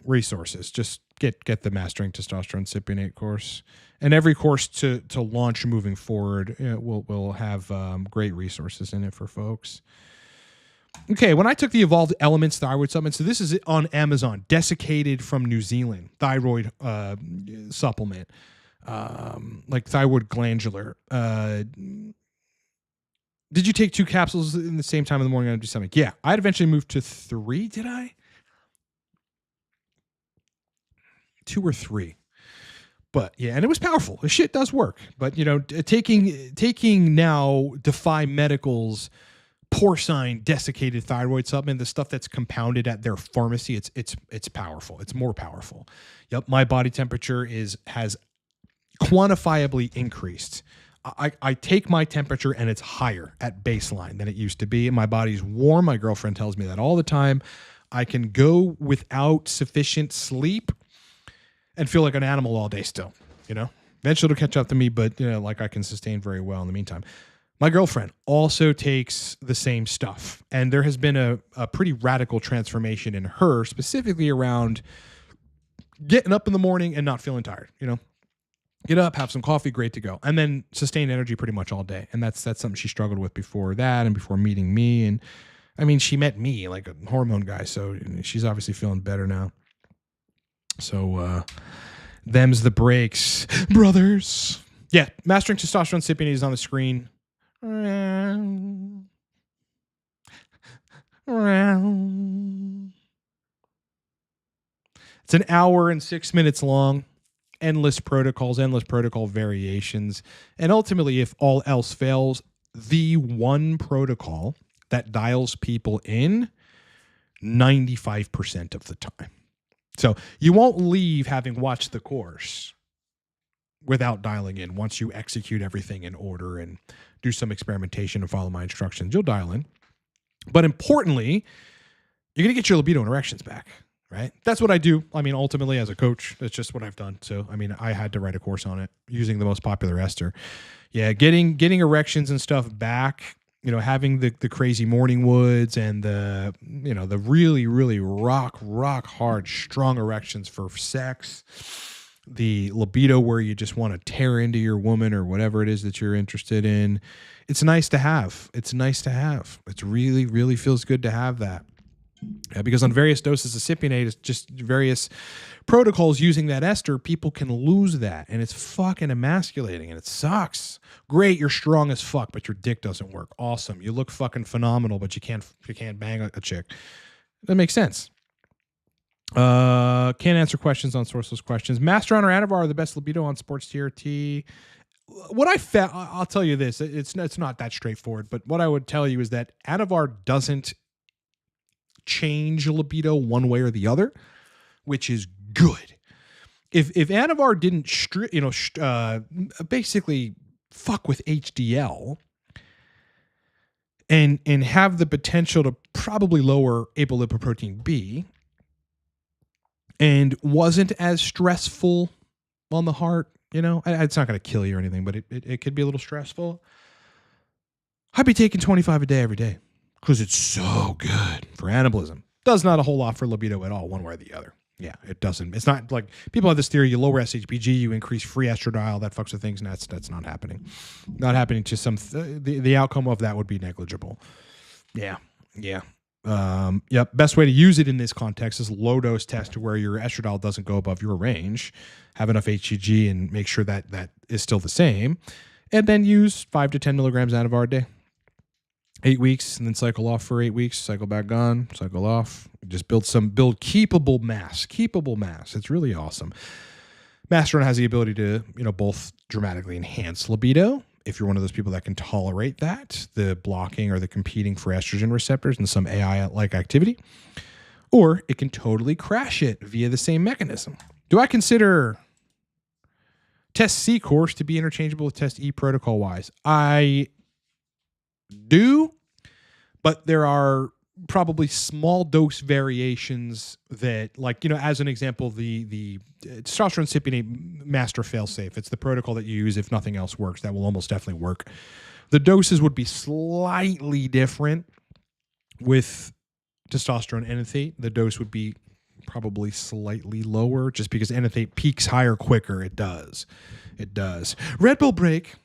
resources, just get the Mastering Testosterone Cypionate course, and every course to launch moving forward will have great resources in it for folks. Okay, when I took the Evolved Elements thyroid supplement, so this is on Amazon, desiccated from New Zealand thyroid supplement, like thyroid glandular. Did you take 2 capsules in the same time in the morning on empty stomach? Yeah, I'd eventually moved to 3. Did I? 2 or 3. But yeah, and it was powerful. The shit does work. But taking now Defy Medical's porcine desiccated thyroid supplement, the stuff that's compounded at their pharmacy, it's powerful. It's more powerful. Yep, my body temperature has quantifiably increased. I take my temperature and it's higher at baseline than it used to be. And my body's warm. My girlfriend tells me that all the time. I can go without sufficient sleep and feel like an animal all day still, Eventually it'll catch up to me, but, like I can sustain very well in the meantime. My girlfriend also takes the same stuff. And there has been a pretty radical transformation in her, specifically around getting up in the morning and not feeling tired, Get up, have some coffee, great to go. And then sustain energy pretty much all day. And that's something she struggled with before that and before meeting me. And I mean, she met me like a hormone guy, so she's obviously feeling better now. So them's the breaks, brothers. Yeah, Mastering Testosterone Cypionate is on the screen. It's an hour and 6 minutes long. Endless protocols, endless protocol variations. And ultimately, if all else fails, the one protocol that dials people in 95% of the time. So you won't leave having watched the course without dialing in. Once you execute everything in order and do some experimentation and follow my instructions, you'll dial in. But importantly, you're going to get your libido and erections back. Right? That's what I do. I mean, ultimately, as a coach, that's just what I've done. So, I mean, I had to write a course on it using the most popular ester. Yeah, getting erections and stuff back, having the crazy morning woods and the really, really rock hard, strong erections for sex, the libido where you just want to tear into your woman or whatever it is that you're interested in. It's nice to have. It's really, really feels good to have that. Because on various doses of cypionate, it's just various protocols using that ester, people can lose that. And it's fucking emasculating and it sucks. Great, you're strong as fuck, but your dick doesn't work. Awesome. You look fucking phenomenal, but you can't bang a chick. That makes sense. Can't answer questions on sourceless questions. Masteron or Anavar are the best libido on sports TRT. What I found, I'll tell you this, it's not that straightforward, but what I would tell you is that Anavar doesn't change libido one way or the other, which is good. If Anavar didn't basically fuck with HDL and have the potential to probably lower apolipoprotein B and wasn't as stressful on the heart, it's not going to kill you or anything, but it could be a little stressful. I'd be taking 25 a day every day. Because it's so good for anabolism. Does not a whole lot for libido at all, one way or the other. Yeah, it doesn't. It's not like people have this theory: you lower SHBG, you increase free estradiol, that fucks with things, and that's not happening. Not happening to some. The outcome of that would be negligible. Yeah. Yep. Best way to use it in this context is low dose test to where your estradiol doesn't go above your range. Have enough HCG and make sure that is still the same, and then use 5 to 10 milligrams Anavar a day. 8 weeks and then cycle off for 8 weeks, cycle back on, cycle off. Just build keepable mass. It's really awesome. Masteron has the ability to, both dramatically enhance libido. If you're one of those people that can tolerate that, the blocking or the competing for estrogen receptors and some AI-like activity, or it can totally crash it via the same mechanism. Do I consider Test C course to be interchangeable with Test E protocol wise? I do, but there are probably small dose variations that, like, as an example, the testosterone cypionate master failsafe. It's the protocol that you use if nothing else works. That will almost definitely work. The doses would be slightly different with testosterone enanthate. The dose would be probably slightly lower just because enanthate peaks higher quicker. It does. Red Bull break.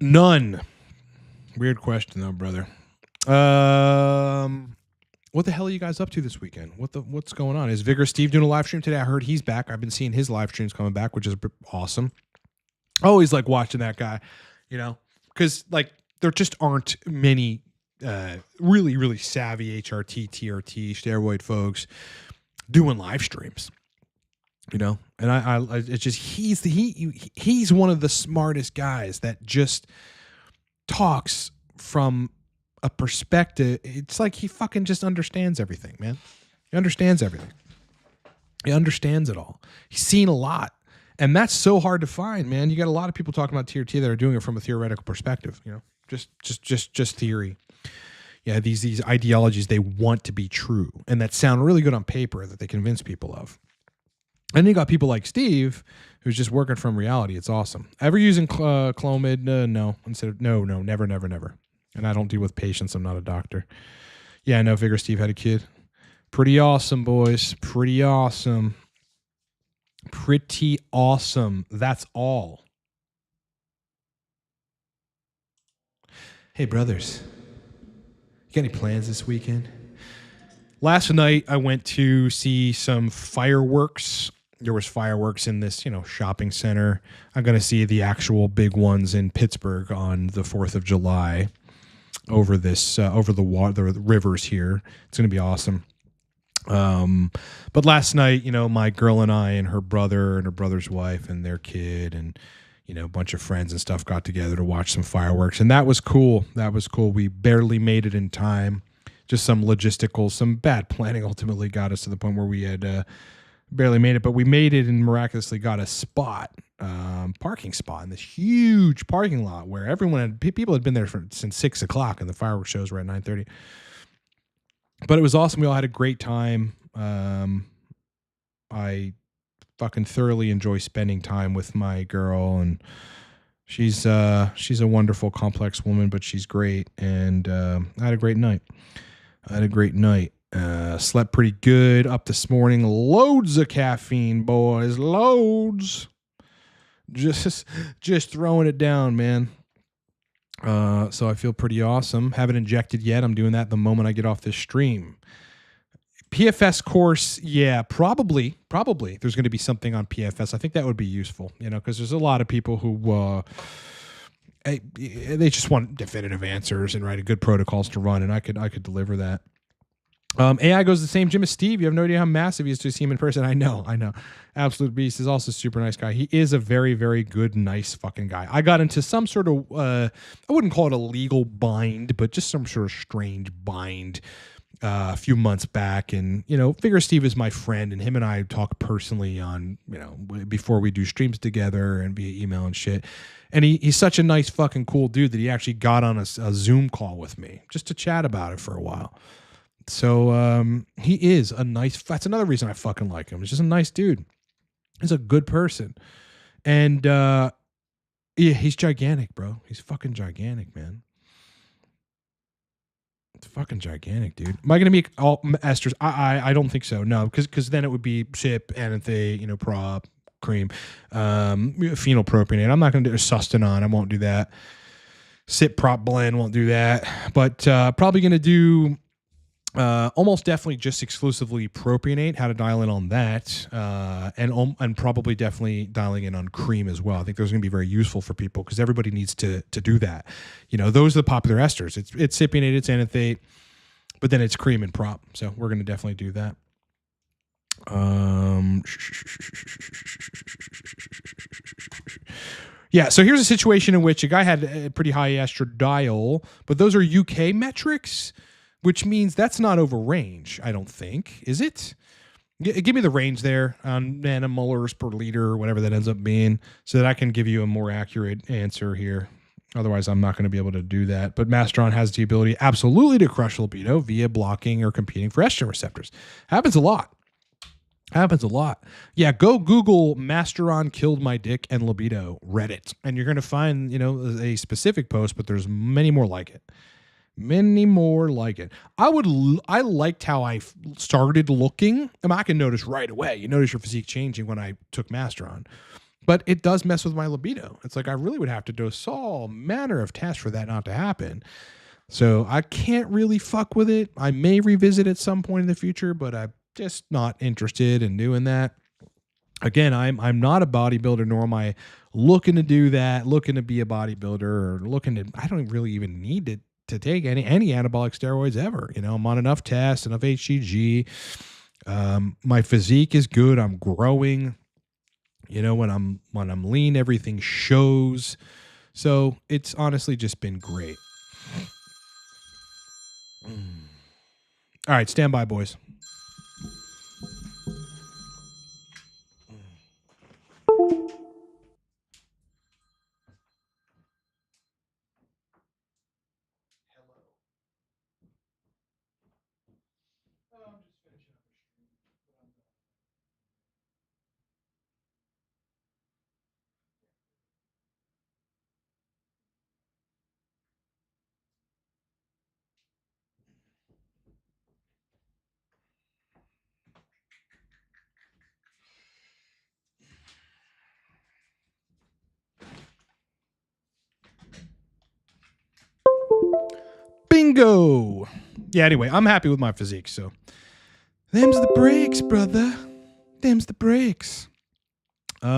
None. Weird question though, brother. What the hell are you guys up to this weekend? What's going on? Is Vigor Steve doing a live stream today? I heard he's back. I've been seeing his live streams coming back, which is awesome. I always like watching that guy, because like there just aren't many really, really savvy HRT, TRT, steroid folks doing live streams. And I it's just he's one of the smartest guys that just talks from a perspective. It's like he fucking just understands everything, man. He understands everything. He understands it all. He's seen a lot. And that's so hard to find, man. You got a lot of people talking about TRT that are doing it from a theoretical perspective, just theory. Yeah, these ideologies they want to be true and that sound really good on paper that they convince people of. And then you got people like Steve, who's just working from reality. It's awesome. Ever using Clomid? No. Instead of no, never. And I don't deal with patients. I'm not a doctor. Yeah, I know. Figure Steve had a kid. Pretty awesome, boys. Pretty awesome. That's all. Hey, brothers. You got any plans this weekend? Last night, I went to see some fireworks. There was fireworks in this, shopping center. I'm going to see the actual big ones in Pittsburgh on the 4th of July over the rivers here. It's going to be awesome. But last night, my girl and I and her brother and her brother's wife and their kid and, a bunch of friends and stuff got together to watch some fireworks. And that was cool. We barely made it in time. Just some bad planning ultimately got us to the point where we had barely made it, but we made it and miraculously got a parking spot in this huge parking lot where people had been there since 6 o'clock and the fireworks shows were at 9:30. But it was awesome. We all had a great time. I fucking thoroughly enjoy spending time with my girl, and she's a wonderful, complex woman, but she's great. And I had a great night. Slept pretty good. Up this morning. Loads of caffeine, boys. Loads. Just throwing it down, man. So I feel pretty awesome. Haven't injected yet. I'm doing that the moment I get off this stream. PFS course, yeah, probably. There's going to be something on PFS. I think that would be useful, because there's a lot of people who they just want definitive answers and good protocols to run, and I could deliver that. AI goes to the same gym as Steve. You have no idea how massive he is to see him in person. I know. Absolute Beast is also a super nice guy. He is a very, very good, nice fucking guy. I got into some sort of, I wouldn't call it a legal bind, but just some sort of strange bind a few months back. And, Figure Steve is my friend, and him and I talk personally on, before we do streams together and via email and shit. And he's such a nice fucking cool dude that he actually got on a Zoom call with me just to chat about it for a while. So he is that's another reason I fucking like him. He's just a nice dude. He's a good person. And yeah, he's gigantic, bro. He's fucking gigantic, man. It's fucking gigantic, dude. Am I going to be all esters? I don't think so. No, because then it would be SIP, ananthate, prop, cream, phenylpropionate. I'm not going to do sustanon. I won't do that. SIP, prop, blend, won't do that. But probably going to do almost definitely just exclusively propionate, how to dial in on that, and probably definitely dialing in on cream as well. I think those are going to be very useful for people because everybody needs to do that. Those are the popular esters. It's cypionate, it's ananthate, but then it's cream and prop. So we're going to definitely do that. Yeah, so here's a situation in which a guy had a pretty high estradiol, but those are UK metrics, which means that's not over range, I don't think. Is it? Give me the range there on nanomolars per liter or whatever that ends up being so that I can give you a more accurate answer here. Otherwise, I'm not going to be able to do that. But Masteron has the ability absolutely to crush libido via blocking or competing for estrogen receptors. Happens a lot. Happens a lot. Yeah, go Google Masteron killed my dick and libido Reddit, and you're going to find, a specific post, but there's many more like it. Many more like it. I liked how I started looking. I can notice right away. You notice your physique changing when I took Masteron. But it does mess with my libido. It's like I really would have to do all manner of tests for that not to happen. So I can't really fuck with it. I may revisit at some point in the future, but I'm just not interested in doing that. Again, I'm not a bodybuilder, nor am I looking to do that, looking to be a bodybuilder, or I don't really even need to take any anabolic steroids ever. I'm on enough tests, enough HCG. My physique is good. I'm growing. When I'm lean, everything shows. So it's honestly just been great. All right, stand by, boys. Bingo. Yeah, anyway, I'm happy with my physique, so them's the breaks, brother. Them's the breaks. Forget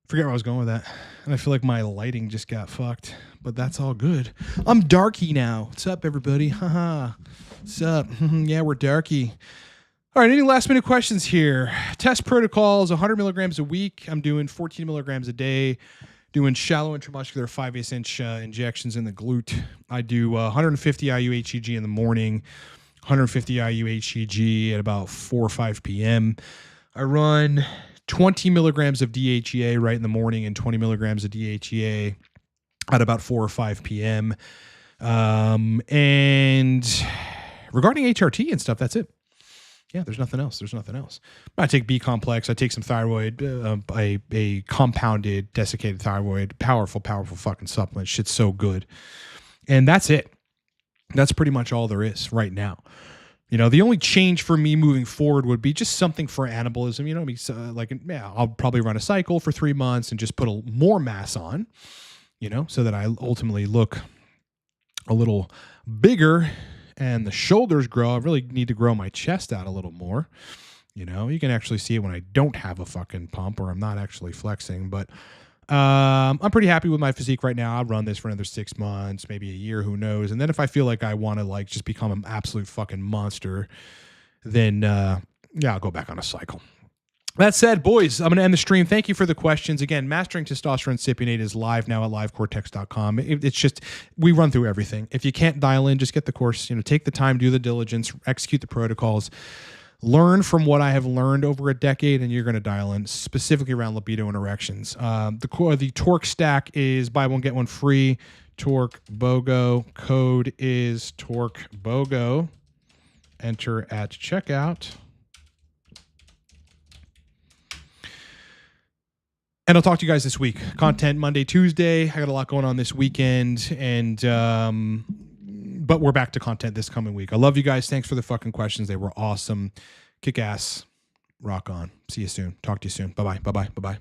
where I was going with that. And I feel like my lighting just got fucked, but that's all good. I'm darky now. What's up, everybody? Haha. What's up? Yeah, we're darky. All right, any last minute questions here? Test protocols, 100 milligrams a week. I'm doing 14 milligrams a day. Doing shallow intramuscular 5/8 inch injections in the glute. I do 150 IU HCG in the morning, 150 IU HCG at about 4 or 5 p.m. I run 20 milligrams of DHEA right in the morning and 20 milligrams of DHEA at about 4 or 5 p.m. And regarding HRT and stuff, that's it. Yeah, there's nothing else. I take B complex. I take some thyroid, a compounded desiccated thyroid, powerful fucking supplement. Shit's so good. And that's it. That's pretty much all there is right now. The only change for me moving forward would be just something for anabolism. I'll probably run a cycle for 3 months and just put more mass on, so that I ultimately look a little bigger and the shoulders grow. I really need to grow my chest out a little more. You can actually see it when I don't have a fucking pump or I'm not actually flexing. But I'm pretty happy with my physique right now. I'll run this for another 6 months, maybe a year, who knows. And then if I feel like I want to just become an absolute fucking monster, then I'll go back on a cycle. That said, boys, I'm going to end the stream. Thank you for the questions. Again, Mastering Testosterone Cypionate is live now at livecortex.com. It's just, we run through everything. If you can't dial in, just get the course, take the time, do the diligence, execute the protocols, learn from what I have learned over a decade, and you're going to dial in specifically around libido and erections. The Torque stack is buy one, get one free. Torque BOGO. Code is Torque BOGO. Enter at checkout. And I'll talk to you guys this week. Content Monday, Tuesday. I got a lot going on this weekend, but we're back to content this coming week. I love you guys. Thanks for the fucking questions. They were awesome. Kick ass. Rock on. See you soon. Talk to you soon. Bye-bye. Bye-bye. Bye-bye.